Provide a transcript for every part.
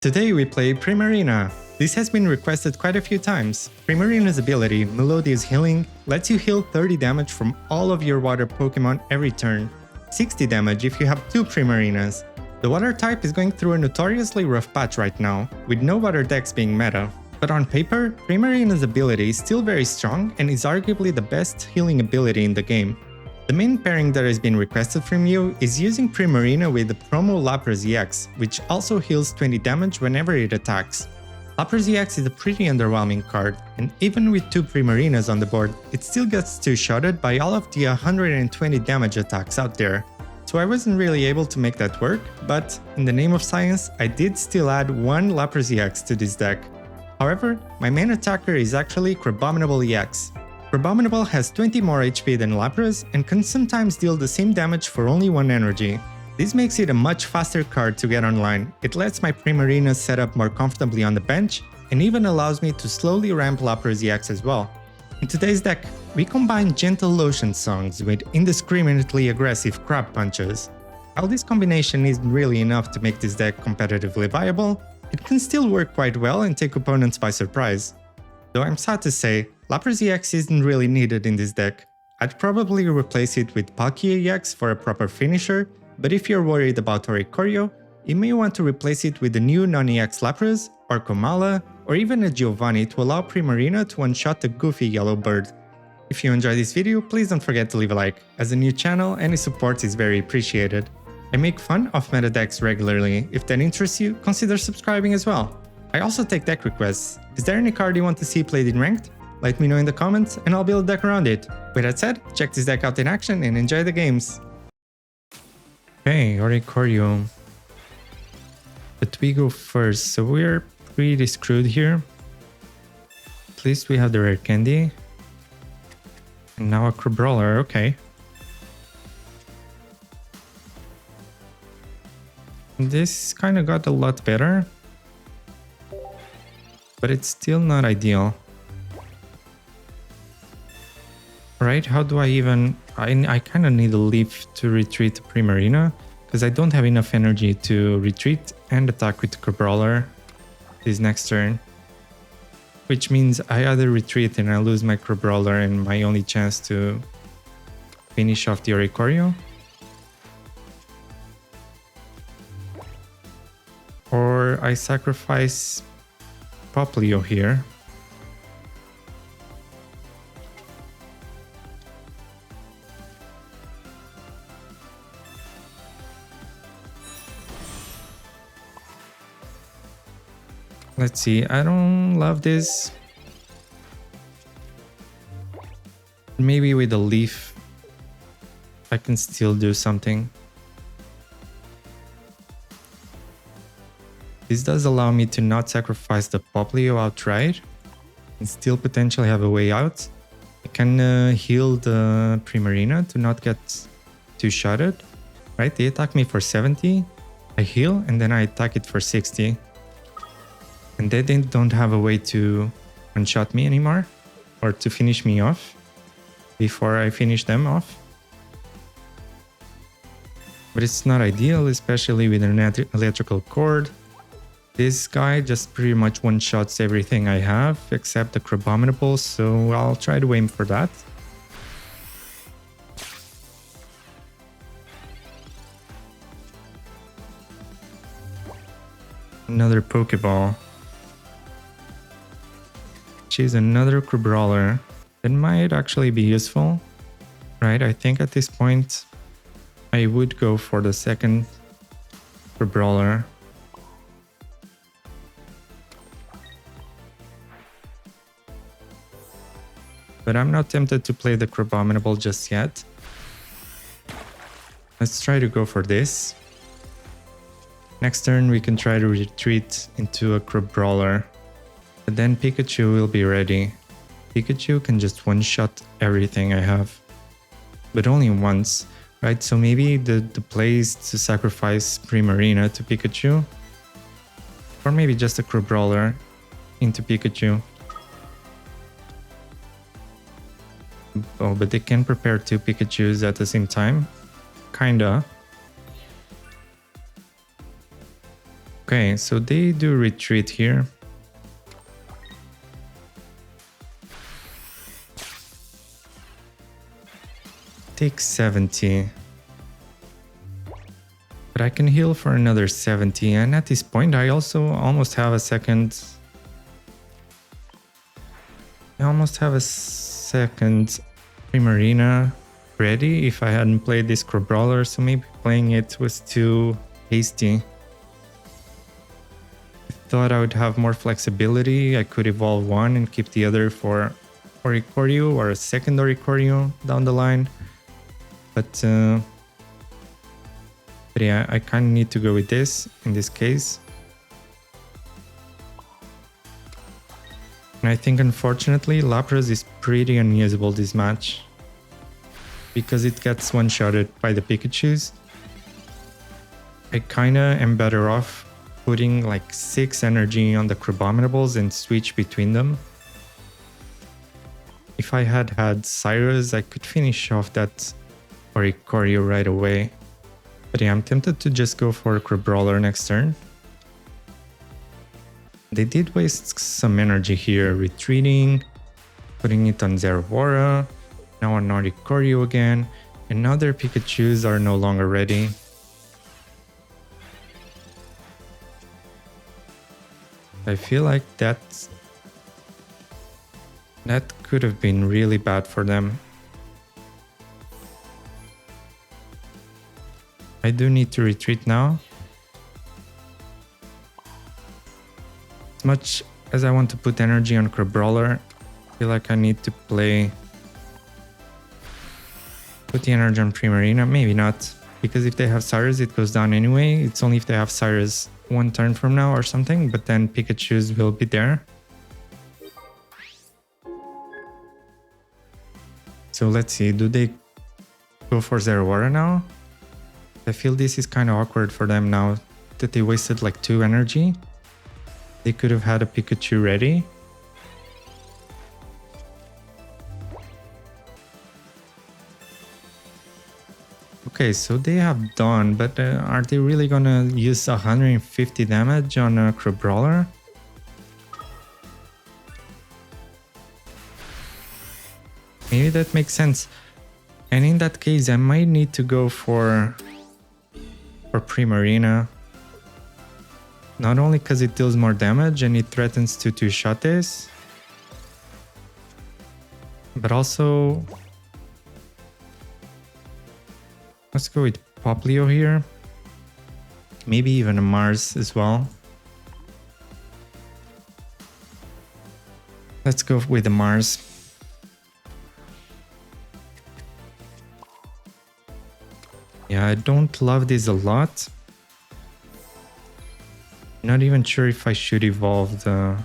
Today we play Primarina. This has been requested quite a few times. Primarina's ability, Melodious Healing, lets you heal 30 damage from all of your water Pokemon every turn. 60 damage if you have 2 Primarinas. The water type is going through a notoriously rough patch right now, with no water decks being meta. But on paper, Primarina's ability is still very strong and is arguably the best healing ability in the game. The main pairing that has been requested from you is using Primarina with the promo Lapras EX, which also heals 20 damage whenever it attacks. Lapras EX is a pretty underwhelming card, and even with 2 Primarinas on the board, it still gets 2-shotted by all of the 120 damage attacks out there. So I wasn't really able to make that work, but in the name of science, I did still add 1 Lapras EX to this deck. However, my main attacker is actually Crabominable EX. Crabominable has 20 more HP than Lapras and can sometimes deal the same damage for only 1 energy. This makes it a much faster card to get online. It lets my Primarina set up more comfortably on the bench and even allows me to slowly ramp Lapras EX as well. In today's deck, we combine gentle lotion songs with indiscriminately aggressive crab punches. While this combination isn't really enough to make this deck competitively viable, it can still work quite well and take opponents by surprise. Though I'm sad to say, Lapras EX isn't really needed in this deck. I'd probably replace it with Palkia EX for a proper finisher, but if you're worried about Oricorio, you may want to replace it with the new non-EX Lapras, or Komala, or even a Giovanni to allow Primarina to one-shot the goofy yellow bird. If you enjoyed this video, please don't forget to leave a like. As a new channel, any support is very appreciated. I make fun of meta decks regularly. If that interests you, consider subscribing as well. I also take deck requests. Is there any card you want to see played in Ranked? Let me know in the comments and I'll build a deck around it. With that said, check this deck out in action and enjoy the games. Okay, Oricorio. But we go first, so we're pretty screwed here. At least we have the rare candy. And now a Crabrawler, okay. This kind of got a lot better. But it's still not ideal. Right, how do I even... I kind of need a leaf to retreat to Primarina, because I don't have enough energy to retreat and attack with Crabrawler this next turn. Which means I either retreat and I lose my Crabrawler and my only chance to finish off the Oricorio, or I sacrifice Poplio here. Let's see, I don't love this. Maybe with a leaf I can still do something. This does allow me to not sacrifice the Poplio outright and still potentially have a way out. I can heal the Primarina to not get 2-shotted. Right, they attack me for 70, I heal and then I attack it for 60. And then they don't have a way to one-shot me anymore, or to finish me off before I finish them off. But it's not ideal, especially with an electrical cord. This guy just pretty much one-shots everything I have, except the Crabominable, so I'll try to aim for that. Another Pokeball. Choose another Crabrawler. That might actually be useful, right? I think at this point I would go for the second Crabrawler. But I'm not tempted to play the Crabominable just yet. Let's try to go for this. Next turn we can try to retreat into a Crabrawler. But then Pikachu will be ready. Pikachu can just one-shot everything I have. But only once, right? So maybe the play is to sacrifice Primarina to Pikachu. Or maybe just a Crabrawler into Pikachu. Oh, but they can prepare 2 Pikachus at the same time. Kinda. Okay, so they do retreat here. Take 70. But I can heal for another 70, and at this point I also almost have a second... I almost have a second Primarina ready if I hadn't played this Crabrawler, so maybe playing it was too hasty. I thought I would have more flexibility. I could evolve one and keep the other for Oricorio or a second Oricorio down the line. But yeah, I kind of need to go with this in this case. And I think unfortunately Lapras is pretty unusable this match, because it gets one-shotted by the Pikachus. I kinda am better off putting like 6 energy on the Crabominables and switch between them. If I had Cyrus, I could finish off that Oricorio right away. But yeah, I'm tempted to just go for a Crabrawler next turn. They did waste some energy here, retreating, putting it on Zeraora, now on Oricorio again, and now their Pikachus are no longer ready. I feel like that could have been really bad for them. I do need to retreat now. As much as I want to put energy on Crabrawler, I feel like I need to put the energy on Primarina. Maybe not, because if they have Cyrus it goes down anyway. It's only if they have Cyrus one turn from now or something, but then Pikachus will be there. So let's see, do they go for Zeraora now? I feel this is kind of awkward for them now that they wasted like 2 energy. They could have had a Pikachu ready. Okay, so they have Dawn, but are they really gonna use 150 damage on a Crabrawler? Maybe that makes sense. And in that case, I might need to go for Primarina. Not only because it deals more damage and it threatens to two-shot this, but also... Let's go with Poplio here. Maybe even a Mars as well. Let's go with the Mars. Yeah, I don't love this a lot. Not even sure if I should evolve the...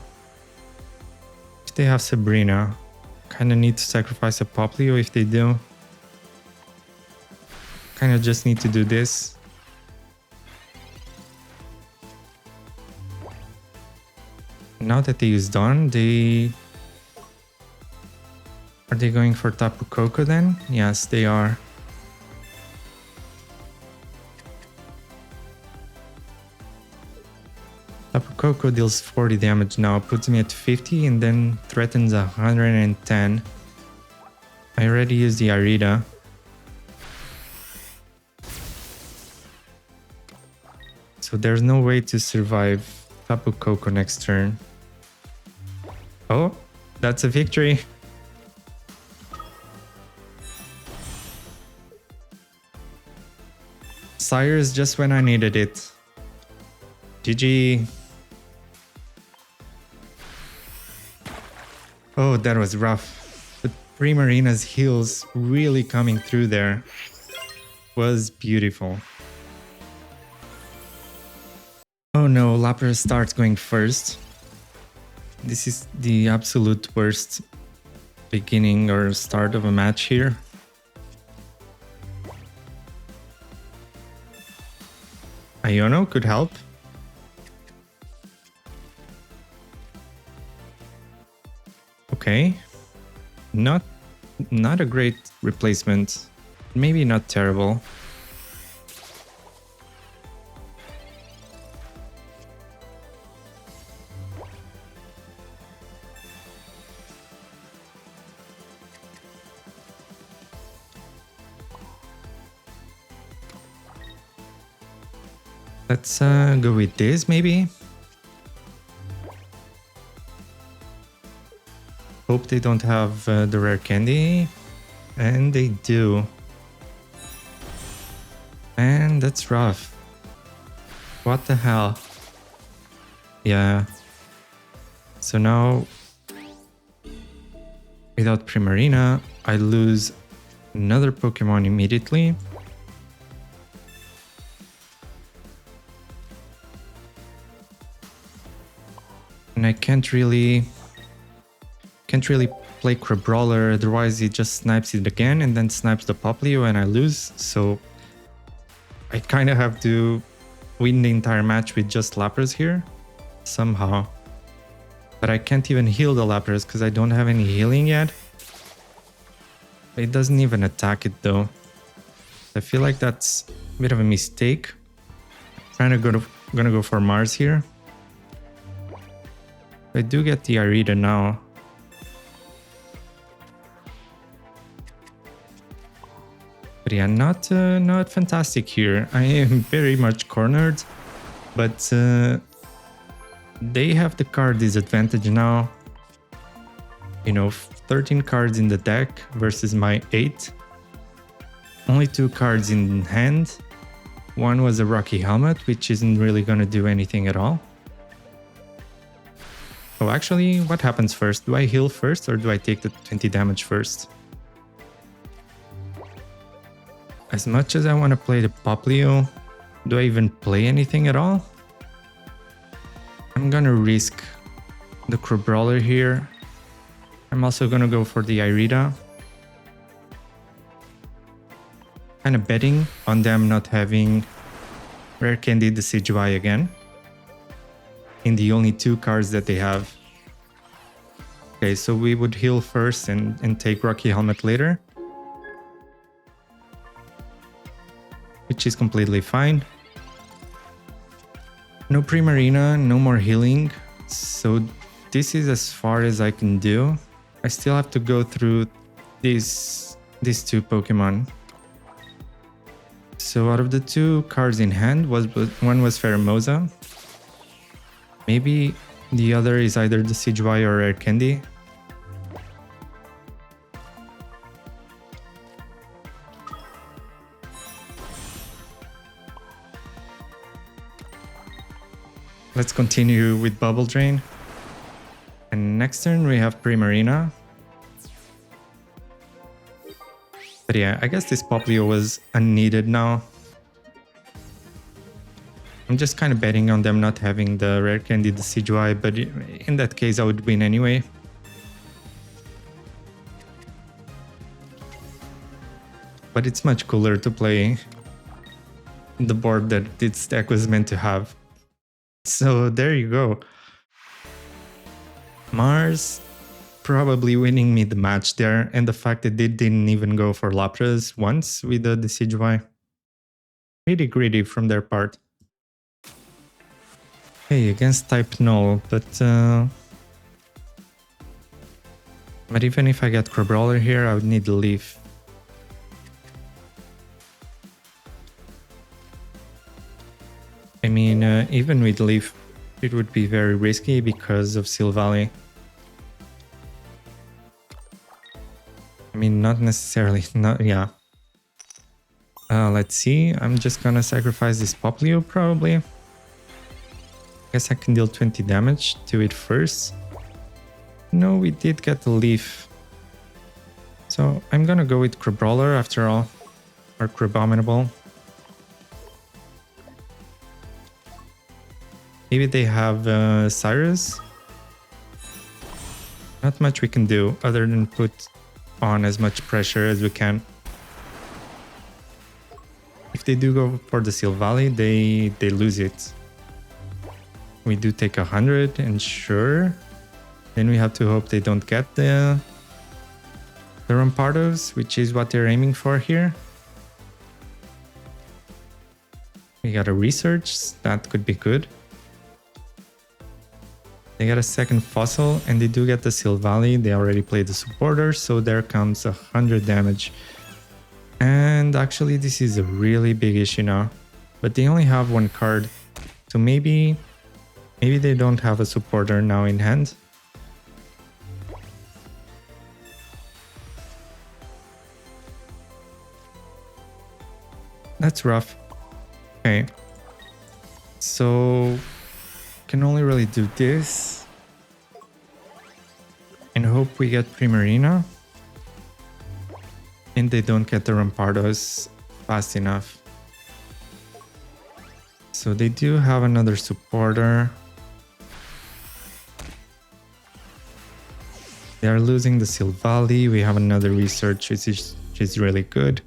If they have Sabrina, kinda need to sacrifice a Poplio if they do. Kinda just need to do this. Now that they use Dawn, Are they going for Tapu Koko then? Yes, they are. Tapu Koko deals 40 damage now, puts me at 50 and then threatens 110. I already used the Arita. So there's no way to survive Tapu Koko next turn. Oh, that's a victory. Cyrus just when I needed it. GG. Oh, that was rough. But Primarina's heals really coming through there was beautiful. Oh no, Lapras starts going first. This is the absolute worst beginning or start of a match here. Iono could help. Okay. Not a great replacement. Maybe not terrible. Let's go with this maybe. Hope they don't have the rare candy. And they do. And that's rough. What the hell? Yeah. So now, without Primarina, I lose another Pokemon immediately. And I can't really play Crabrawler, otherwise he just snipes it again and then snipes the Popplio and I lose. So I kind of have to win the entire match with just Lapras here, somehow. But I can't even heal the Lapras because I don't have any healing yet. It doesn't even attack it though. I feel like that's a bit of a mistake. Gonna go for Mars here. I do get the Arita now. But yeah, not fantastic here. I am very much cornered, but they have the card disadvantage now. You know, 13 cards in the deck versus my 8. Only 2 cards in hand. One was a Rocky Helmet, which isn't really gonna do anything at all. Oh, actually, what happens first? Do I heal first or do I take the 20 damage first? As much as I want to play the Popplio, do I even play anything at all? I'm gonna risk the Crabrawler here. I'm also gonna go for the Irida. Kind of betting on them not having Rare Candy Decidueye again. In the only 2 cards that they have. Okay, so we would heal first and take Rocky Helmet later. Which is completely fine. No Primarina, no more healing. So this is as far as I can do. I still have to go through these 2 Pokemon. So out of the 2 cards in hand, one was Pheromosa. Maybe the other is either Decidueye or Rare Candy. Let's continue with Bubble Drain. And next turn we have Primarina. But yeah, I guess this Popplio was unneeded now. I'm just kind of betting on them not having the Rare Candy Decidueye, but in that case I would win anyway. But it's much cooler to play the board that its deck was meant to have. So there you go. Mars probably winning me the match there, and the fact that they didn't even go for Lapras once with the Decidueye. Pretty greedy from their part. Hey, against type Null, but even if I get Crabrawler here, I would need the Leaf. I mean, even with Leaf, it would be very risky because of Silvally. I mean, not necessarily, yeah. Let's see, I'm just gonna sacrifice this Popplio probably. Guess I can deal 20 damage to it first. No, we did get the Leaf. So I'm gonna go with Crabrawler after all, or Crabominable. Maybe they have Cyrus. Not much we can do other than put on as much pressure as we can. If they do go for the Silvally, they lose it. We do take 100 and sure. Then we have to hope they don't get the Rampardos, which is what they're aiming for here. We got a Research, that could be good. They got a second Fossil and they do get the Silvally. They already played the supporter, so there comes 100 damage. And actually this is a really big issue now. But they only have 1 card. So maybe they don't have a supporter now in hand. That's rough. Okay. So can only really do this and hope we get Primarina and they don't get the Rampardos fast enough. So they do have another supporter. They are losing the Silvally. We have another research which is really good.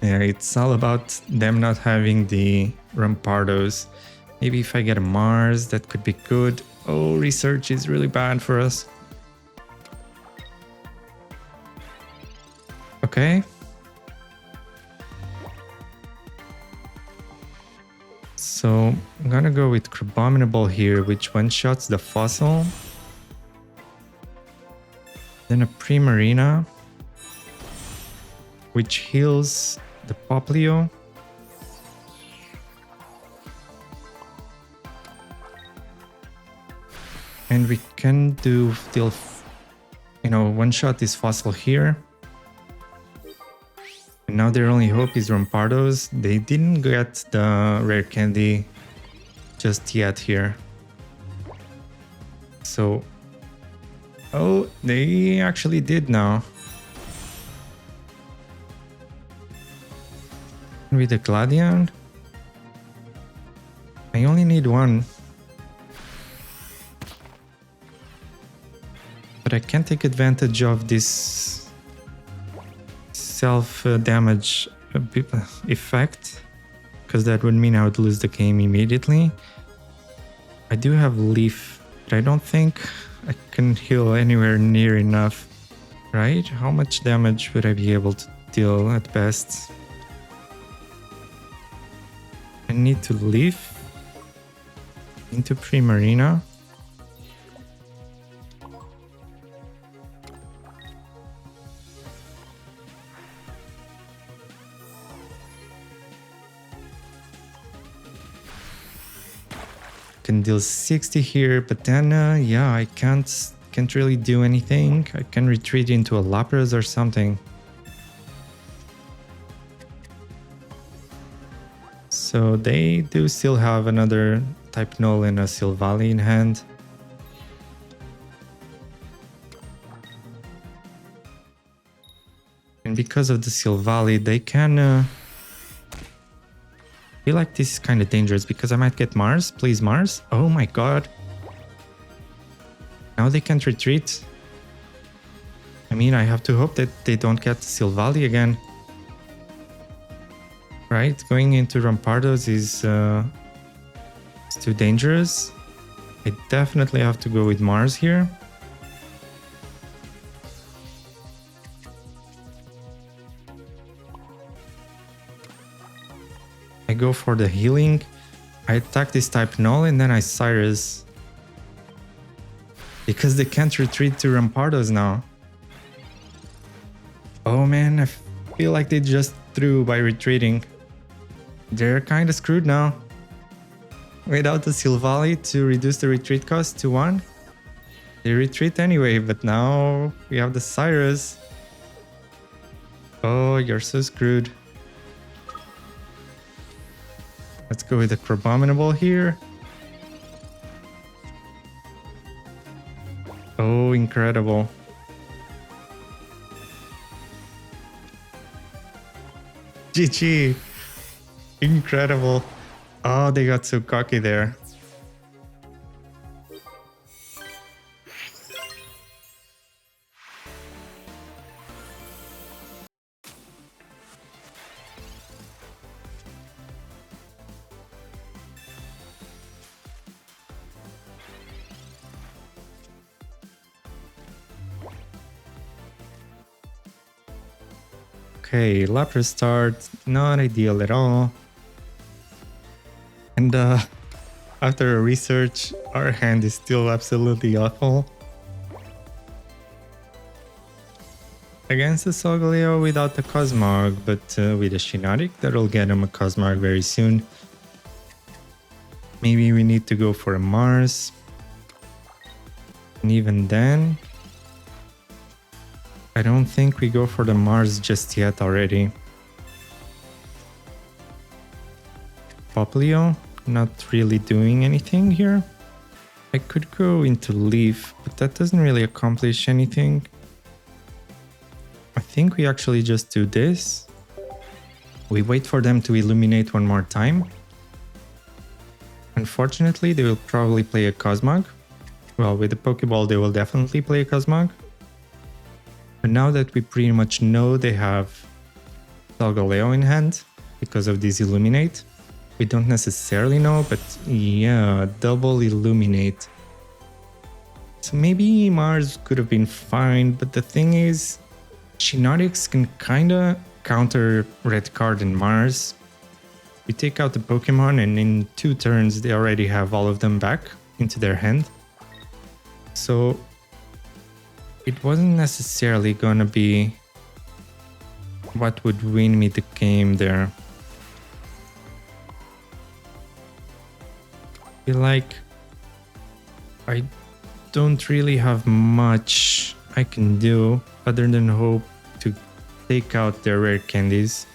Yeah, it's all about them not having the Rampardos. Maybe if I get a Mars, that could be good. Oh, research is really bad for us. Okay. So I'm gonna go with Crabominable here, which one-shots the Fossil. Then a Primarina, which heals the Poplio. And we can do still, one-shot this Fossil here. And now their only hope is Rampardos. They didn't get the rare candy just yet here. So, oh, they actually did now. With the Gladion, I only need one. But I can't take advantage of this self-damage effect, because that would mean I would lose the game immediately. I do have Leaf, but I don't think I can heal anywhere near enough, right? How much damage would I be able to deal at best? I need to leave into Primarina. Can deal 60 here, but then yeah, I can't really do anything. I can retreat into a Lapras or something. So they do still have another type null and a Silvally in hand. And because of the Silvally, they can... I feel like this is kind of dangerous because I might get Mars. Please, Mars. Oh my god. Now they can't retreat. I mean, I have to hope that they don't get Silvally again. Right? Going into Rampardos is it's too dangerous. I definitely have to go with Mars here. I go for the healing. I attack this type null and then I Cyrus. Because they can't retreat to Rampardos now. Oh man, I feel like they just threw by retreating. They're kind of screwed now. Without the Silvally to reduce the retreat cost to 1. They retreat anyway, but now we have the Cyrus. Oh, you're so screwed. Let's go with the Crabominable here. Oh, incredible. GG. Incredible. Oh, they got so cocky there. Okay, Lapras start, not ideal at all. And after a research, our hand is still absolutely awful. Against the Solgaleo without the Cosmog, but with a Shiinotic, that'll get him a Cosmog very soon. Maybe we need to go for a Mars. And even then, I don't think we go for the Mars just yet already. Poplio, not really doing anything here. I could go into Leaf, but that doesn't really accomplish anything. I think we actually just do this. We wait for them to illuminate one more time. Unfortunately, they will probably play a Cosmog. Well, with the Pokeball, they will definitely play a Cosmog. But now that we pretty much know they have Solgaleo in hand because of this Illuminate, we don't necessarily know, but yeah, double Illuminate. So maybe Mars could have been fine, but the thing is, Shiinotics can kinda counter Red Card and Mars. You take out the Pokemon and in 2 turns they already have all of them back into their hand. So it wasn't necessarily gonna be what would win me the game there. I feel like I don't really have much I can do other than hope to take out their rare candies.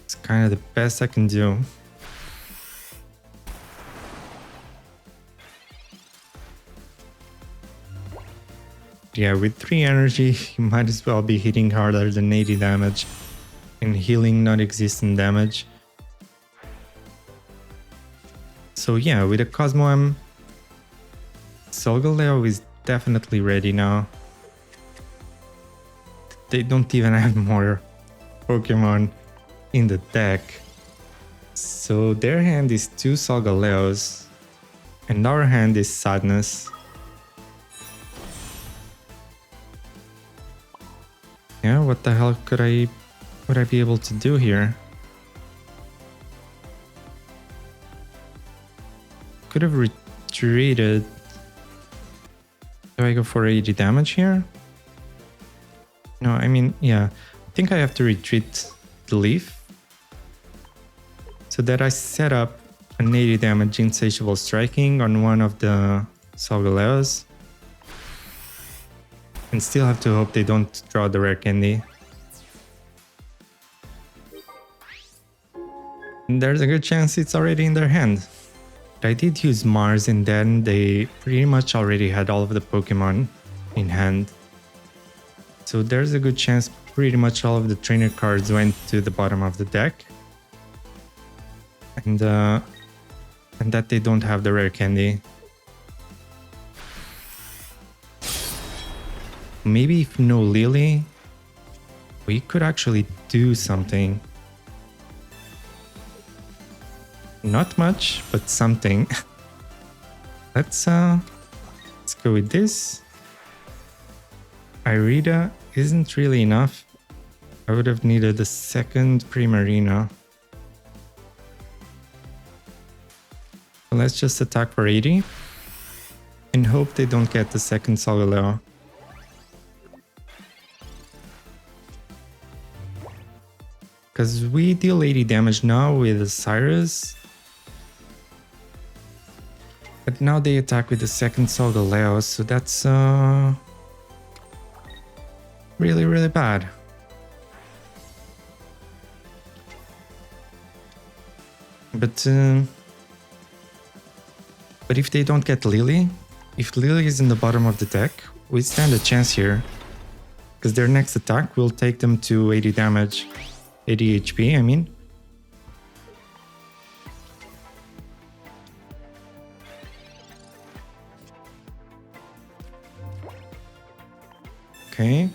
It's kind of the best I can do. Yeah, with 3 energy, you might as well be hitting harder than 80 damage and healing non-existent damage. So yeah, with a Cosmo M, Solgaleo is definitely ready now. They don't even have more Pokemon in the deck. So their hand is 2 Solgaleos and our hand is Sadness. Yeah, what the hell would I be able to do here? Could have retreated. Do I go for 80 damage here? No, I mean, yeah. I think I have to retreat the Leaf so that I set up an 80 damage Insatiable Striking on one of the Solgaleos. And still have to hope they don't draw the rare candy. And there's a good chance it's already in their hand. But I did use Mars and then they pretty much already had all of the Pokemon in hand. So there's a good chance pretty much all of the trainer cards went to the bottom of the deck. And that they don't have the rare candy. Maybe if no Lily, we could actually do something. Not much, but something. Let's go with this. Irida isn't really enough. I would have needed a second Primarina. So let's just attack for 80 and hope they don't get the second Solgaleo. Because we deal 80 damage now with Cyrus. But now they attack with the second Solgaleo, so that's really, really bad. But if they don't get Lily, if Lily is in the bottom of the deck, we stand a chance here. Because their next attack will take them to 80 damage. 80 HP, I mean. Okay.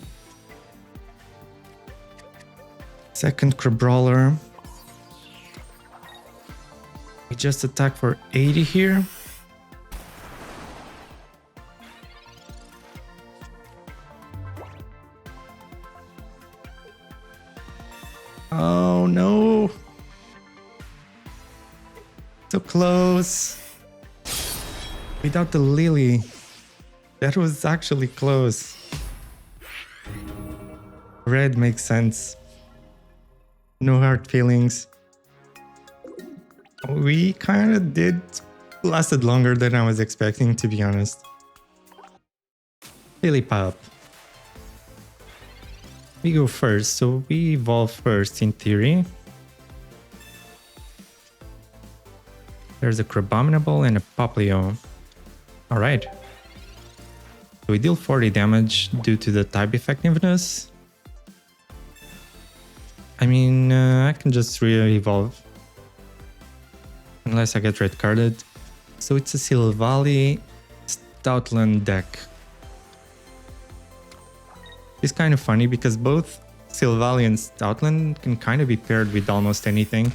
Second Crabrawler. We just attack for 80 here. Oh no! So close! Without the Lily. That was actually close. Red makes sense. No hard feelings. We kind of did lasted longer than I was expecting, to be honest. Lillipup. We go first, so we evolve first in theory. There's a Crabominable and a Poplio. Alright. So we deal 40 damage due to the type effectiveness. I mean, I can just re-evolve. Unless I get red carded. So it's a Silvally Stoutland deck. It's kind of funny because both Silvally and Stoutland can kind of be paired with almost anything.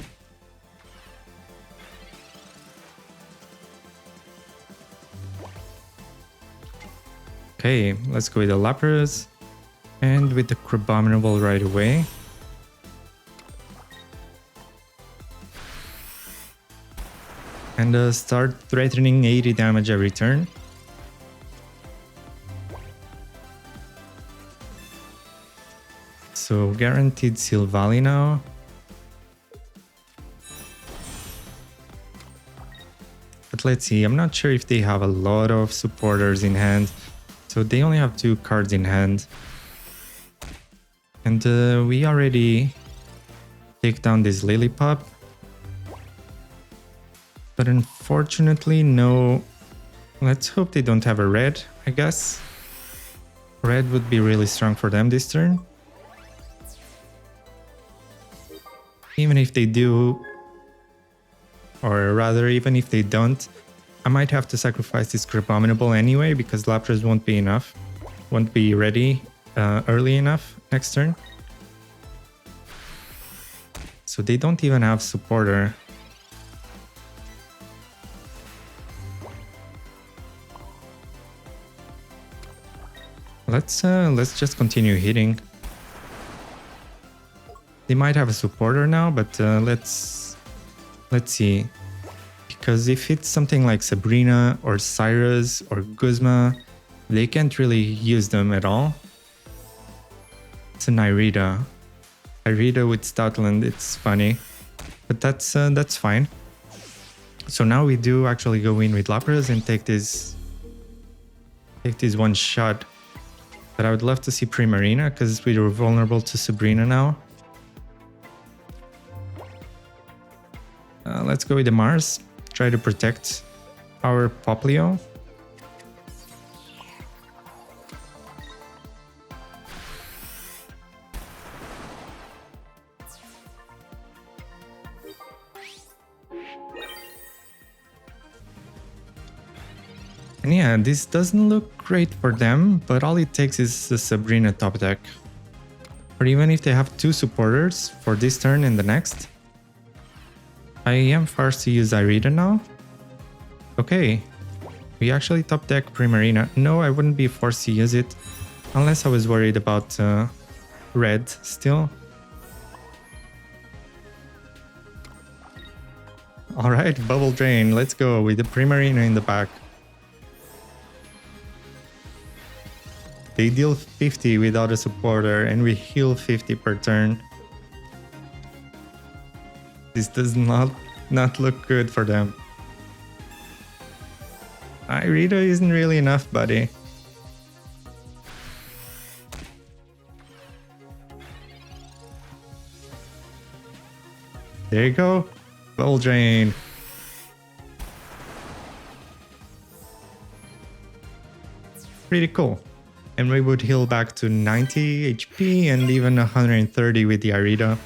Okay, let's go with the Lapras and with the Crabominable right away. And start threatening 80 damage every turn. So guaranteed Silvally now. But let's see, I'm not sure if they have a lot of supporters in hand. So they only have 2 cards in hand. And we already take down this Lillipup. But unfortunately, no. Let's hope they don't have a red, I guess. Red would be really strong for them this turn. Even if they do, or rather, even if they don't, I might have to sacrifice this Crabominable anyway, because Lapras won't be enough. Won't be ready early enough next turn. So they don't even have supporter. Let's just continue hitting. They might have a supporter now, but let's see. Because if it's something like Sabrina or Cyrus or Guzma, they can't really use them at all. It's an Irida. Irida with Stoutland, it's funny. But that's fine. So now we do actually go in with Lapras and take this one shot. But I would love to see Primarina, because we were vulnerable to Sabrina now. Let's go with the Mars. Try to protect our Poplio. And yeah, this doesn't look great for them, but all it takes is the Sabrina top deck. Or even if they have 2 supporters for this turn and the next. I am forced to use Irida now. Okay, we actually top deck Primarina. No, I wouldn't be forced to use it unless I was worried about red still. Alright, Bubble Drain, let's go with the Primarina in the back. They deal 50 without a supporter and we heal 50 per turn. This does not look good for them. Irida isn't really enough, buddy. There you go. Bubble Drain. Pretty cool. And we would heal back to 90 HP and even 130 with the Irida.